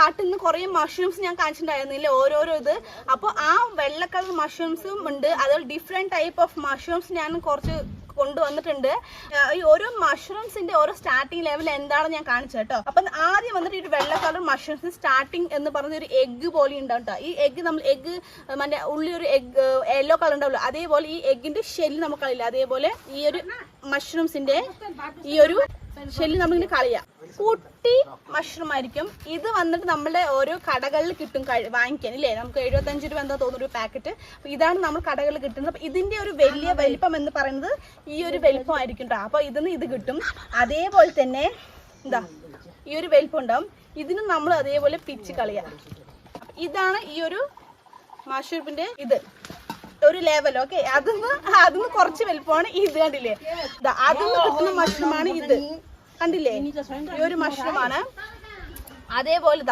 കാട്ടിൽ നിന്ന് കുറെ മഷ്റൂംസ് ഞാൻ കാണിച്ചിട്ടുണ്ടായിരുന്നില്ല, ഓരോരോ ഇത്. അപ്പോൾ ആ വെള്ള കളർ മഷ്റൂംസും ഉണ്ട്, അതുപോലെ ഡിഫറെന്റ് ടൈപ്പ് ഓഫ് മഷ്റൂംസ് ഞാൻ കുറച്ച് കൊണ്ടുവന്നിട്ടുണ്ട്. ഈ ഓരോ മഷ്റൂംസിന്റെ ഓരോ സ്റ്റാർട്ടിംഗ് ലെവൽ എന്താണെന്ന് ഞാൻ കാണിച്ചു കേട്ടോ. അപ്പൊ ആദ്യം വന്നിട്ട് ഒരു വെള്ള കളർ മഷ്റൂംസ് സ്റ്റാർട്ടിംഗ് എന്ന് പറഞ്ഞ ഒരു എഗ്ഗ് പോലെ ഉണ്ടാവും കേട്ടോ. ഈ എഗ്ഗ് നമ്മൾ എഗ്ഗ് മറ്റേ ഉള്ളി ഒരു എഗ്ഗ് യെല്ലോ കളർ ഉണ്ടാവുള്ളൂ, അതേപോലെ ഈ എഗ്ഗിന്റെ ഷെല്ല് നമുക്ക് കളയില്ല. അതേപോലെ ഈ ഒരു മഷ്റൂംസിന്റെ ഈ ഒരു ഷെല്ല് നമ്മളിങ്ങനെ കളയാം. കുട്ടി മഷ്റൂം ആയിരിക്കും ഇത്. വന്നിട്ട് നമ്മളുടെ ഓരോ കടകളിൽ കിട്ടും വാങ്ങിക്കാൻ ഇല്ലേ, നമുക്ക് 75 രൂപ എന്താ തോന്നുന്നു ഒരു പാക്കറ്റ്. അപ്പൊ ഇതാണ് നമ്മൾ കടകളിൽ കിട്ടുന്നത്. അപ്പൊ ഇതിന്റെ ഒരു വലിയ വലിപ്പം എന്ന് പറയുന്നത് ഈ ഒരു വലിപ്പം ആയിരിക്കും കേട്ടോ. അപ്പൊ ഇതിന് ഇത് കിട്ടും. അതേപോലെ തന്നെ എന്താ ഈ ഒരു വലിപ്പം ഉണ്ടാവും, ഇതിന് നമ്മൾ അതേപോലെ പിച്ച് കളയാം. ഇതാണ് ഈ ഒരു മഷ്റൂമിന്റെ ഇത് ഒരു ലെവൽ. ഓക്കെ, അതിന്ന് കുറച്ച് വലിപ്പമാണ് ഇത്. കണ്ടില്ലേ, അതിന്ന് കിട്ടുന്ന മഷ്റൂമാണ് ഇത്. കണ്ടില്ലേ, ഈ ഒരു മഷ്റൂമാണ്. അതേപോലെ